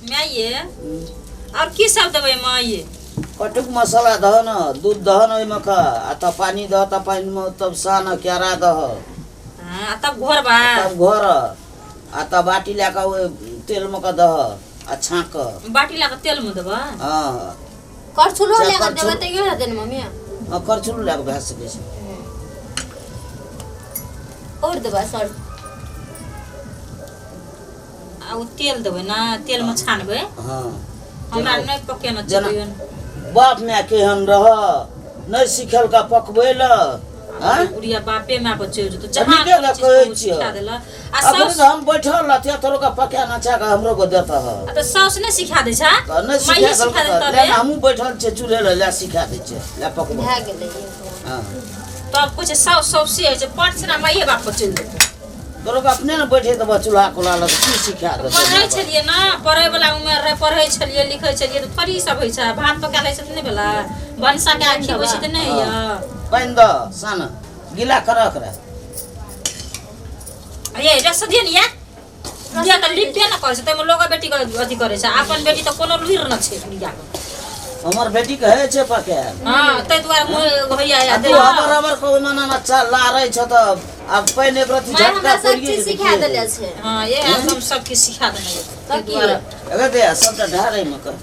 मैं ये और की सब देबै मां ये कटुक मसाला दह न दूध दह न ओइमे का आ त पानी दह त पानी में तब सान क्यारा दह हां तब घोर बा तब घोर आ त बाटी लेका ओ तेल में का दह आ छाक बाटी लेका तेल में देबा हां करछुलो लेका देबै त यो देन मम्मी करछुलो लेका भए सकै छै और देबा सर आ उ तेल देबै ना तेल में छानबै हां हमरा नै पके न चाहिए बाप में केहन रह नहीं सिखल का पकबै ल हां बुढ़िया बापे में बच्चे तो जहाँ जहां कहै छियै सिखा देला आ अब साउस हम बैठल रहतिया तोरो का पका ना छा हमरो को देता है तो साउस ने सिखा दे छा नहीं मैं सिखा सिखा दे देता ले हमहु बैठल छे चूल्हे ले सिखा दे छे ले पकबो भए गेलै हां तो अब कुछ साउस साउस से पट से ना मैं बाप को चल दे तोरो का अपने न बैठे त चूल्हा कोला ल की सिखा दे पढ़ै छलिए ना पढ़ै वाला उमेर रे पढ़ै छलिए लिखै छलिए तो थोड़ी सब होइ छै भात पका लै छै त नै भेला बनसा के आखी होइ छै त नै या पाइन द सान गीला करक रे ये रस दिए नि या दिया त लिपे न करे छै तमे लोग बेटी के अथि करे छै अपन बेटी त कोनो लुइर न छै लिया हमर बेटी कहे छे पके हां तै दुआरे होइया या तू हमर को ना ना चल ला रही छ त अब पाइन एक रति झटका पड़िए सिखा देले छै हां ये हम सब के सिखा देने तब की अगर दे सब त ढारे में कर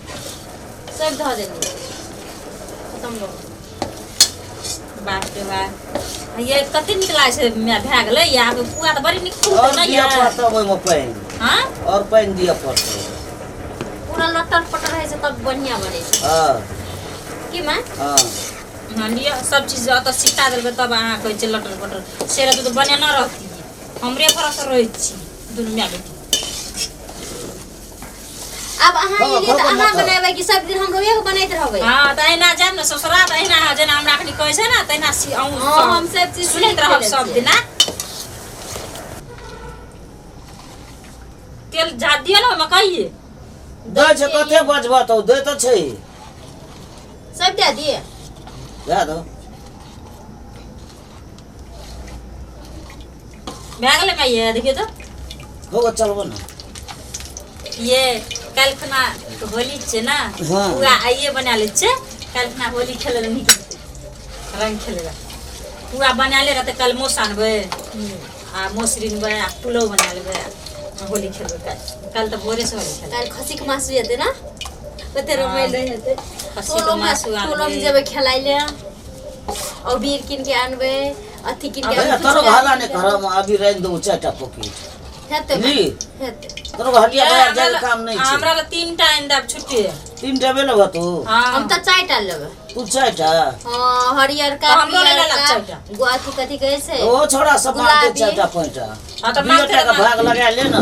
सब ध देनी खत्म हो बाप रे बा ये कते निकला छै मैं भए गेलै या पुआ त बड़ी निक फूल और न दिया या पड़ता ओइ में पाइन हां और पाइन दिया पड़ता पूरा लटर पटर रहे छै तब बढ़िया बने छै हां की मां हां हां लिया सब चीज अत सिखा देबै तब अहाँ कहै छै लटर पटर से तो बने न रहती हमरे फरक रहै छी दुनिया बेटी अब अहाँ ये त अहाँ बनाबै कि सब दिन हमरो एगो बनैत रहबै हां त एना जाम न ससुरा त एना जेना हमरा अखनी कहै छै ना तैना हम सब चीज सुनैत रहब सब दिन ना तेल जा दियो न मकई दे छे कते बजबा तो दे त छै सब दे दिए दे दो भए गेलै मैं ये देखियो तो होगा चलबो ना ये कल खना होली छे ना हाँ। पूरा आइए बना ले छे कल खना होली खेले रही रंग खेले पूरा बना ले रहते कल मोस आनबे आ मोसरिनबे आ पुलाव बना लेबे होली खेलबे कल तो भोरे से होली खेले काल खसी के मासु हेते ना कते रमैल हेते खस्सी के मासु टोलो में आनबे जेबे खेलाइले और बीर किन के आनबे अथी किन के अबे तोरो भाला ने घर में अभी रेंज दो चाटा पकी हेते ली हेते तोरो हटिया बाहर जाए काम नहीं छै हमरा ला 3 टा इंदा छुट्टी तीन टा बेलो बा तू हम त चाय टा लेबे तू चाटा हां हरियर का तो हमरो ले पियर ला का चायटा। गुआती कथी कहे छै ओ छोड़ा सब मार दे गुलाबी। चाटा पैटा हां तो बीस टा का भाग लगा ले ना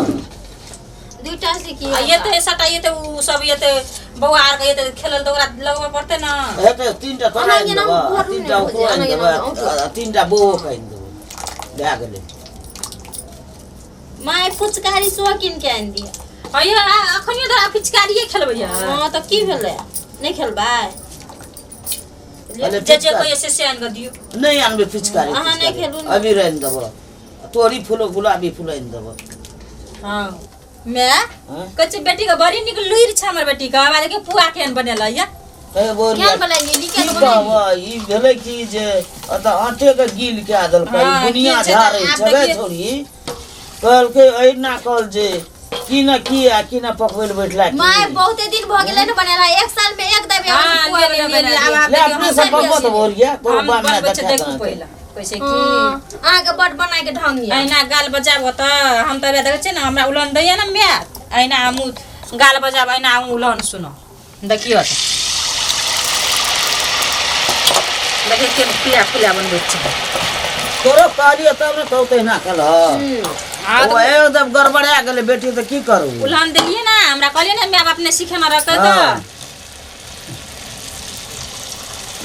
दुईटा से की ये तो सटा ये तो उ सब ये तो बौआ आर के ये तो खेलल तो ओकरा लगवा पड़ते ना हेते तीन टा तोरा अनंगे नाम देबा घर तीन में टा हो ऊपर जाए, अनंगे देबा नाम तीन टा बो कइन देबो भए गेलै माय फुचकारी सो किन के आन दिया अयो अखनियो तो पिचकारिए खेलबै या हां त की भेलै नहीं खेलबै अरे जे जे कोई से आन के दियो नहीं आनबे पिचकारी अहाँ नहीं खेलू ना। अभी रेंज देबो तोरी फूल गुलाबी फूल आइन देबो हां मैं हां कच्चे बेटी के बड़ी निक लुइर छ हमर बेटी के हमारे के पुआ केन बनेला या ए बोल क्या बनाएंगे ली क्या बाबा ई भेलै कि जे अत आटे के गील के देल हाँ, दुनिया गील छै झारे तऽ आब छबे देखिए। छोड़ी कहल के एना कहल जे की ना की आ की ना पकवेल बैठला की माय बहुते दिन भ गेलै न बनेला एक साल में एक दबे हां हम ले ले ले आब आप ले अपने से पकवा तो बोल गया तो हम बाद में बनबै छै देखा देखू पहिला कैसे की अहाँ के बड बनाए के ढंग ये ऐना गाल बजाबो त हम त देखे छै ना हमरा उलन दैया ना मैथ ऐना हम गाल बजाब ऐना हम उलन सुनो देखियो त देखिए के पिया पुला बनबै छै तोरो कार्य तब ने कहते ना कल हां ओ एकदम गड़बड़ा गेले बेटी तो की करू उलन देलिए ना हमरा कहलिए ना मैं अपने सीखे में रख हाँ। त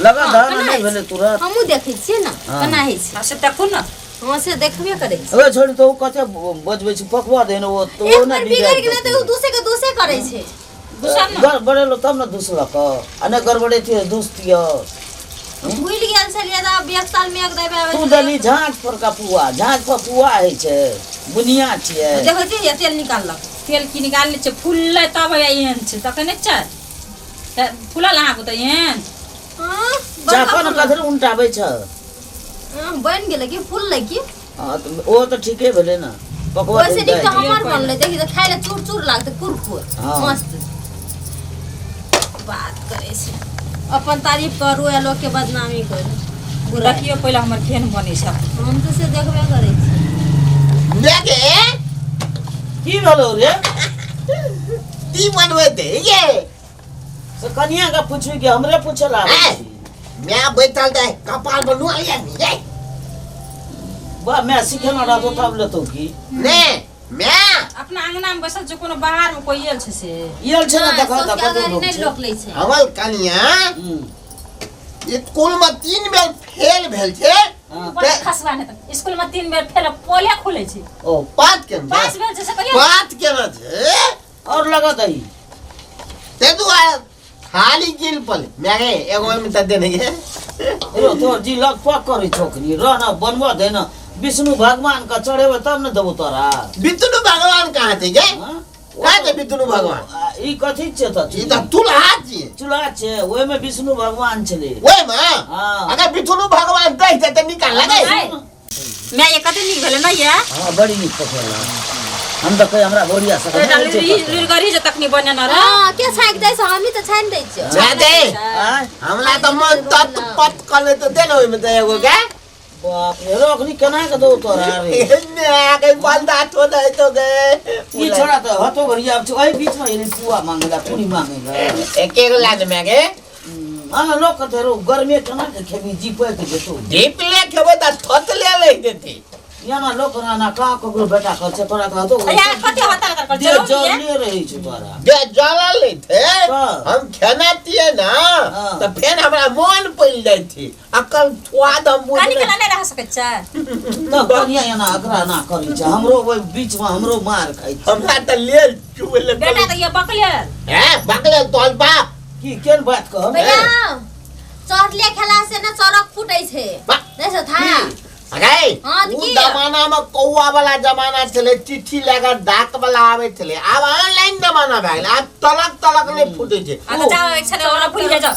लगा धान नहीं भेले तुरंत हमहु देखै छियै ना हाँ। केना होइ छै से देखू ना हां से देखबे करै छै अबे छोड़ी तो कते बजबै छी पकवा देन ओ तो एक ना बार बिगड़ गेलै त उ दूसरे के दूसरे करै छै दूसर ना गड़बड़ेलो तब ना दूसरा का अने गड़बड़े थी दोस्तिया भूल गेल छलिए त अब एक साल में एक दबे तू दली झाँझ पर का पुआ झाँझ पर पुआ है छे बुनिया छिए देखो छी ये तेल निकाललक तेल की निकाल ले छे फुल्ले तब एहन छे त कने छ फुला ला को त एहन चापन कथर उल्टाबै छ बन गेल कि फुल लगी हां त ओ त ठीके भेले न पकवा वैसे ठीक तो हमर बनले देखि त खाइले चूर चूर लागते कुरकुर हाँ। मस्त बात करे से अपन तारीफ करू या लोग के बदनामी करू देखियो पहिले हमर केहन बनै छ हम तो से देखबे करे छी देखे की भेलो रे ती बनवे दे ये से कनिया का पूछी कि हमरे पूछला मैं बैठल दे कपाल पर नुआ ये ये बा मैं सिखेना रहतो तब लेतो की ने मैं अपना अंगना में बैसल जो कोनो बाहर में कोई आयल छे से येल छ न देखा सोच के देखा अगाडि नै लोक लै छै हमल कनिया स्कूल में 3 बेर फेल भेल छे बड़ा खसवा ने त स्कूल में 3 बेर फेल पोले खुले छे ओ पात के पास बेर जैसे करियो पात के न छे और लगा दई ते दुआ खाली गिल पल मैं एगो में त देने के रो तो जी लग पक करे छोकरी र न बनवा दे न विष्णु भगवान का चढ़ेबे तब न देबो तोरा विष्णु भगवान कहाँ थे के कहाँ थे विष्णु भगवान ई कथि छ त ई त तुलहा छी चुला छे ओय में विष्णु भगवान छले ओए मां हां अगर विष्णु भगवान दे त निकाल लगे मैं ये कते निक भेले न ये हां बड़ी निक पकड़ला हम त कहे हमरा बोरिया सक लुलगरी जे तकनी बने न रे हां के छाक दै छ हामी त छाइन दै छ जा दे हमला त मन तत पत कले त देन ओइ में त एगो के बाप रे रोकनी केना के दो तोरा रे ने आगे बंदा तो दे तो गए ई छोड़ा त हतो भरिया अब ओइ बीच में इने पुआ मांगेला पूरी मांगेला एक एक लाद में के हां लोग कहते रो गर्मी केना के खेबी जी पे के जेतो दीप ले खेबे त थत ले देती याना लोग ना का ककरो बेटा कर छ तोरा त हतो यार कते होता कर दे चलो जले रही छ तोरा जे जला ले थे हाँ। हम खेनातिए ना हाँ। तो फिर हमरा मन पड़ जाई थी अकल स्वाद हम बुझ कानी केना नै रह सकै छ त कनिया याना अकरा ना करी छ हमरो ओइ बीच में हमरो मार खाइ छ हमरा त ले चुबे बेटा त ये बकले है बकले तोल बाप की केन बात कह बेटा चढ़ले खेला से न चरक फुटै छै देख था अगे हाँ, उ की? जमाना में कौआ वाला जमाना चले चिट्ठी लेकर डाक वाला आवे चले अब ऑनलाइन जमाना भए गेल अब तलक तलक नहीं फूटे छे आ त जाओ एक छले ओरा भूल जा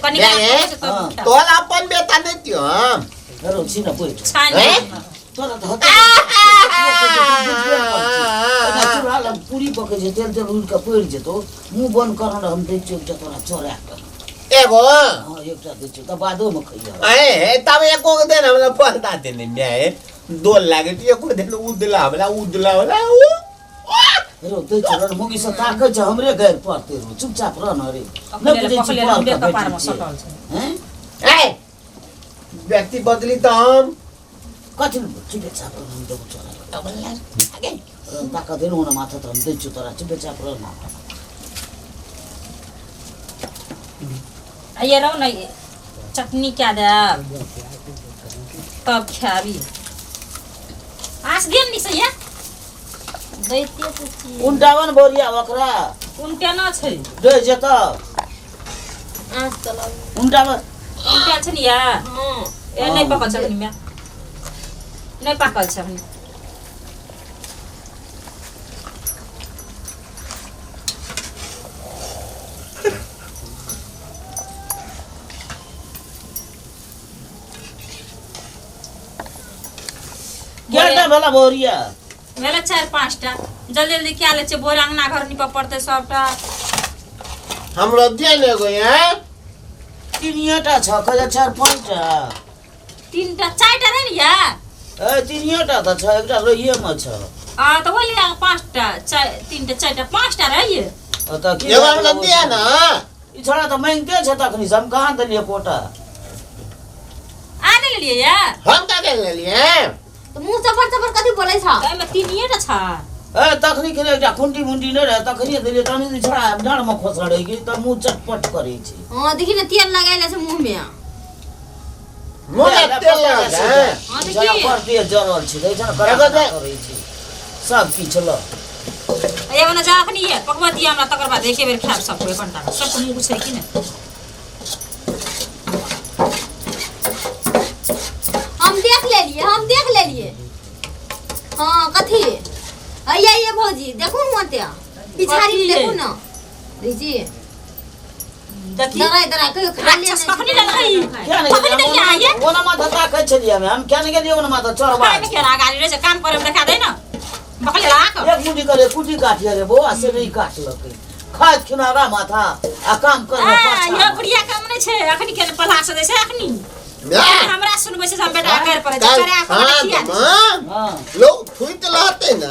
कनी हाँ। तोल अपन बेटा नहीं थियो हम करो छी न पोइ छान हैं? तोरा त हतो चुराला पूरी पके जे तेल तेल उनका पड़ जेतो मुंह बंद करन हम देख छ तोरा चोरा के एगो हां एकटा दे छ त बादो में खइया ए तब एको के दिन हमरा पलटा देने मैं दो लागे एको दिन उदला हमरा उदला वाला रो दे चलन मुगी से ताके छ हमरे गैर पड़ते रो चुपचाप रह न रे न बुझे छी पकले पार कपार में सटल छ हैं ए व्यक्ति बदली तो हम कथि चुपचाप रह हम दो चोरा आगे ताका देन होना माथा त हम दे छ तोरा चुपचाप रह न ये रहो ना चटनी क्या दे तब खाबी आज गेम नि से ये दैते छी उन्टावन बोरिया वकरा उनटे न छै दे जेता आज त लग उन्टावन उनटे छ नि या हां ए नै पकल छ नि म्या नै पकल छ नि केटा बेला बोरिया मेला 4-5 टा जल्दी जल्दी क्या ले छै बोरा अंगना घर निप पड़ते सबटा हमरा देन एगो हैं तीनियाटा छ कजा 4-5टा 3टा 4टा रे नि या ए तीनियाटा त छ एकटा रोइए में छ आ त ओइ ले 5टा 3टा 4टा 5टा रे ये त के एगो हमरा दिया ना ई छोरा त मांगते छ तखनी हम कहां देलिए कोटा आने ले लिए या हम का कर लेलिए त मुंह चपर चपर कथि बोलै छ एमे 3टा छ ए तखनी के एकटा खुंटी मुंडी नै रहे तखनी देलिए तनी छोरा डाँड में खोसड़े की त मुंह चटपट करे छी हां देखि न तेल लगाइले छ मुंह में मोला तेल लगा हां जरा देखि पर दिए जरल छी दै छ न एगो दे। करे छी सब की चलो एगो न जा अखनी ये पकवा दिया हमरा तकर बाद एके बेर खाब सब कोई घंटा सब मुंह छै कि ने हम देख लेलिए हां कथि अइया ये भौजी देखू न मते पिछाड़ी में देखू न रिजी देखी दराई कहियो खा ले राक्षस कखनी ललखई क्या नहीं कखनी गेलियै देखी आइए ओना माथा ताकै छलियै हम क्या नहीं गेलियै ओना माथा चढ़बा खाए में केरा गाड़ी रे से काम करे में देखा दे ना बकले लाक एक मुठी करे कुटी काटिया रे बो से नहीं काटलकै खात खिनारा माथा आ काम करे यो बुढ़िया काम नहीं छे अखनी के पला से देसे अखनी हमरा सुनबै से हम बेटा कर पर करे अपन किया हां लोग फुट लाते ना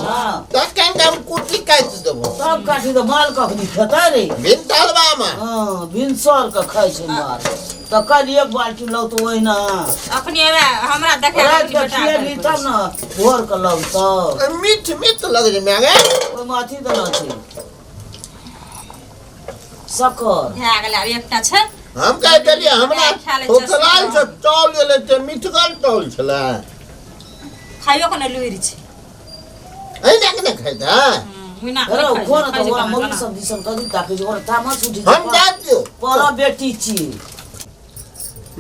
हां त केन काम कुटी काट देबो सब काटी तो माल कखनी खेतै रे बिनतलबा में हां भिनसर के खाइ छै माल त कल एक बाल्टी लौ तो ओहिना अखनी एबे हमरा देखा रात के के बेटा खिएली तब न भोर के लौ तो मीठ मीठ लग जे मागे ओइ माथी त न छै सकर भए गेल आब एकटा छै हम कह देलिए हमरा ठोकलाल से चौल गेले ते मिठगल चौल छला खाइयो को न लुइर छै ऐ ना के खाइदा मुइना अरे कोन त ओरा मम्मी सब दिसन कदी ताके ओरा तामस उठी हम जात दियो पर बेटी छी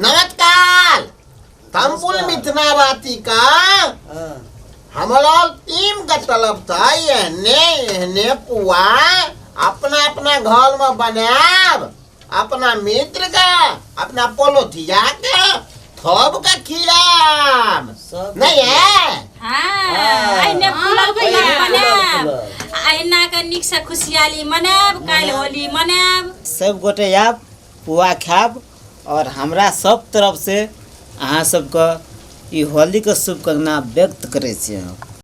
नमस्कार तंबुल मिथना बाती का हमारा टीम का तलब था ने पुआ अपना अपना घर में बनाब अपना मित्र का अपना पोलोथिया का थोब का खिलाम नहीं है हां आइने फुलल के मनाब आइना के निक से खुशियाली मनाब काल होली मनाब सब गोटे आब पुआ खाब और हमरा सब तरफ से अहाँ सबके ई होली के शुभकामना व्यक्त करै छी हम।